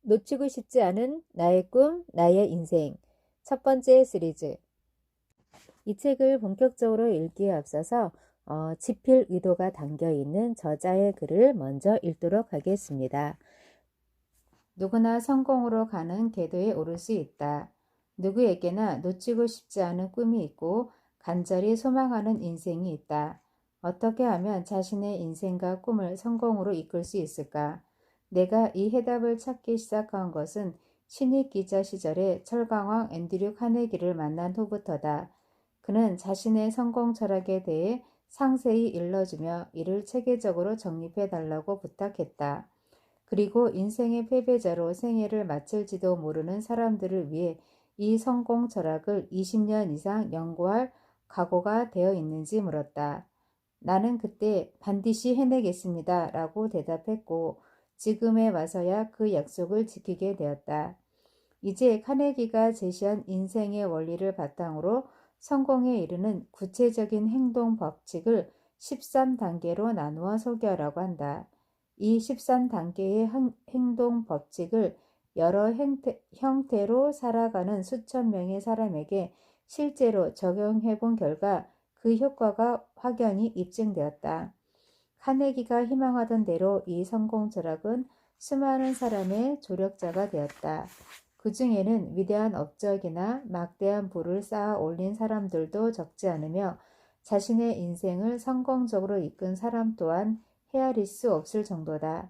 놓치고 싶지 않은 나의 꿈, 나의 인생. 첫 번째 시리즈. 이 책을 본격적으로 읽기에 앞서서 지필 의도가 담겨 있는 저자의 글을 먼저 읽도록 하겠습니다. 누구나 성공으로 가는 궤도에 오를 수 있다. 누구에게나 놓치고 싶지 않은 꿈이 있고 간절히 소망하는 인생이 있다. 어떻게 하면 자신의 인생과 꿈을 성공으로 이끌 수 있을까? 내가 이 해답을 찾기 시작한 것은 신입 기자 시절에 철강왕 앤드류 카네기를 만난 후부터다. 그는 자신의 성공 철학에 대해 상세히 일러주며 이를 체계적으로 정립해 달라고 부탁했다. 그리고 인생의 패배자로 생애를 마칠지도 모르는 사람들을 위해 이 성공 철학을 20년 이상 연구할 각오가 되어 있는지 물었다. 나는 그때 반드시 해내겠습니다 라고 대답했고 지금에 와서야 그 약속을 지키게 되었다. 이제 카네기가 제시한 인생의 원리를 바탕으로 성공에 이르는 구체적인 행동 법칙을 13단계로 나누어 소개하라고 한다. 이 13단계의 행동 법칙을 여러 형태로 살아가는 수천 명의 사람에게 실제로 적용해 본 결과 그 효과가 확연히 입증되었다. 카네기가 희망하던 대로 이 성공 철학은 수많은 사람의 조력자가 되었다. 그 중에는 위대한 업적이나 막대한 부를 쌓아 올린 사람들도 적지 않으며 자신의 인생을 성공적으로 이끈 사람 또한 헤아릴 수 없을 정도다.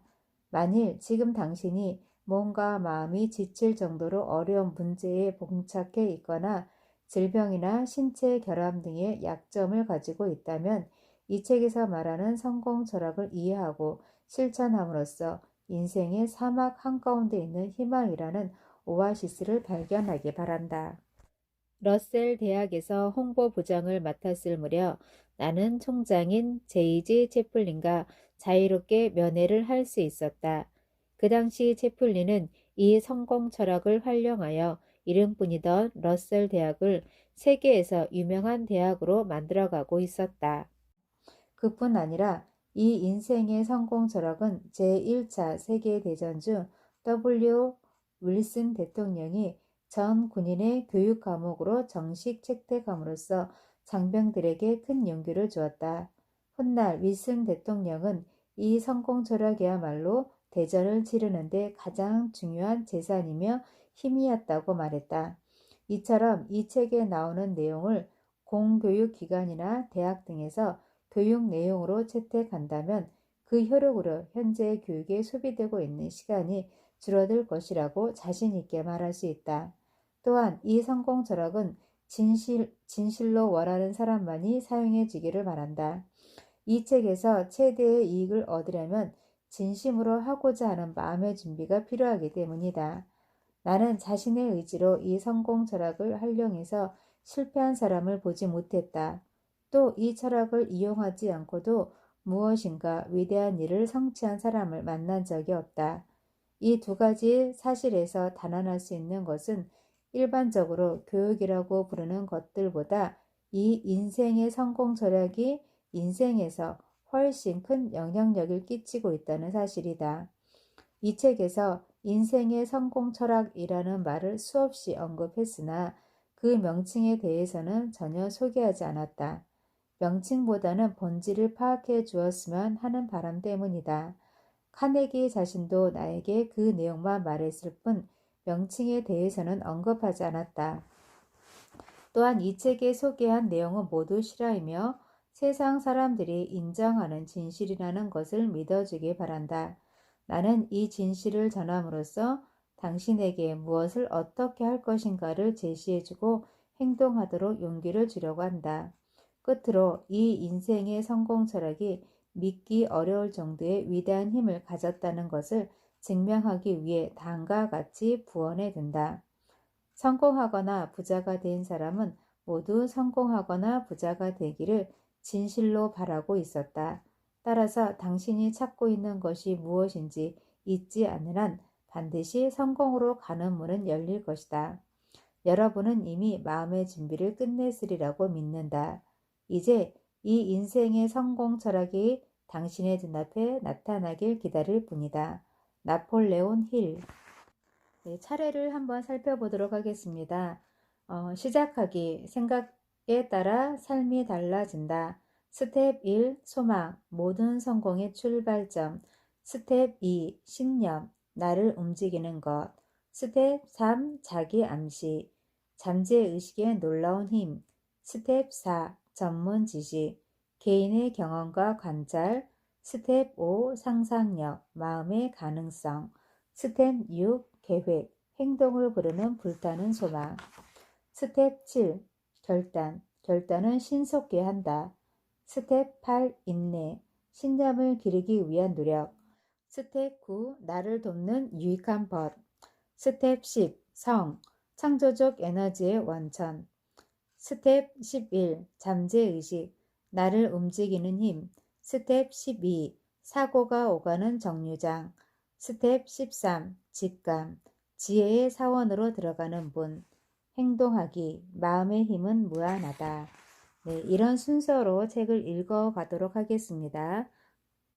만일 지금 당신이 몸과 마음이 지칠 정도로 어려운 문제에 봉착해 있거나 질병이나 신체 결함 등의 약점을 가지고 있다면 이 책에서 말하는 성공 철학을 이해하고 실천함으로써 인생의 사막 한가운데 있는 희망이라는 오아시스를 발견하기 바란다. 러셀 대학에서 홍보부장을 맡았을 무렵 나는 총장인 제이지 채플린과 자유롭게 면회를 할 수 있었다. 그 당시 채플린은 이 성공 철학을 활용하여 이름뿐이던 러셀 대학을 세계에서 유명한 대학으로 만들어가고 있었다. 그뿐 아니라 이 인생의 성공 철학은 제1차 세계대전 중 W. 윌슨 대통령이 전 군인의 교육 과목으로 정식 채택함으로써 장병들에게 큰 용기를 주었다. 훗날 윌슨 대통령은 이 성공 철학이야말로 대전을 치르는데 가장 중요한 재산이며 힘이었다고 말했다. 이처럼 이 책에 나오는 내용을 공교육기관이나 대학 등에서 교육 내용으로 채택한다면 그 효력으로 현재 교육에 소비되고 있는 시간이 줄어들 것이라고 자신 있게 말할 수 있다. 또한 이 성공 철학은 진실로 원하는 사람만이 사용해 주기를 바란다. 이 책에서 최대의 이익을 얻으려면 진심으로 하고자 하는 마음의 준비가 필요하기 때문이다. 나는 자신의 의지로 이 성공 철학을 활용해서 실패한 사람을 보지 못했다. 또 이 철학을 이용하지 않고도 무엇인가 위대한 일을 성취한 사람을 만난 적이 없다. 이 두 가지 사실에서 단언할 수 있는 것은 일반적으로 교육이라고 부르는 것들보다 이 인생의 성공 철학이 인생에서 훨씬 큰 영향력을 끼치고 있다는 사실이다. 이 책에서 인생의 성공 철학이라는 말을 수없이 언급했으나 그 명칭에 대해서는 전혀 소개하지 않았다. 명칭보다는 본질을 파악해 주었으면 하는 바람 때문이다. 카네기 자신도 나에게 그 내용만 말했을 뿐 명칭에 대해서는 언급하지 않았다. 또한 이 책에 소개한 내용은 모두 실화이며 세상 사람들이 인정하는 진실이라는 것을 믿어주기 바란다. 나는 이 진실을 전함으로써 당신에게 무엇을 어떻게 할 것인가를 제시해주고 행동하도록 용기를 주려고 한다. 끝으로 이 인생의 성공 철학이 믿기 어려울 정도의 위대한 힘을 가졌다는 것을 증명하기 위해 다음과 같이 부언해 둔다. 성공하거나 부자가 된 사람은 모두 성공하거나 부자가 되기를 진실로 바라고 있었다. 따라서 당신이 찾고 있는 것이 무엇인지 잊지 않는 한 반드시 성공으로 가는 문은 열릴 것이다. 여러분은 이미 마음의 준비를 끝냈으리라고 믿는다. 이제 이 인생의 성공 철학이 당신의 눈앞에 나타나길 기다릴 뿐이다. 나폴레온 힐. 네, 차례를 한번 살펴보도록 하겠습니다. 시작하기, 생각에 따라 삶이 달라진다. 스텝 1, 소망, 모든 성공의 출발점. 스텝 2, 신념, 나를 움직이는 것. 스텝 3, 자기 암시, 잠재의식의 놀라운 힘. 스텝 4, 전문 지식, 개인의 경험과 관찰. 스텝 5, 상상력, 마음의 가능성. 스텝 6, 계획, 행동을 부르는 불타는 소망. 스텝 7, 결단, 결단은 신속히 한다. 스텝 8, 인내, 신념을 기르기 위한 노력. 스텝 9, 나를 돕는 유익한 법. 스텝 10, 성, 창조적 에너지의 원천. 스텝 11, 잠재의식, 나를 움직이는 힘. 스텝 12, 사고가 오가는 정류장. 스텝 13, 직감, 지혜의 사원으로 들어가는 문. 행동하기, 마음의 힘은 무한하다. 네, 이런 순서로 책을 읽어 가도록 하겠습니다.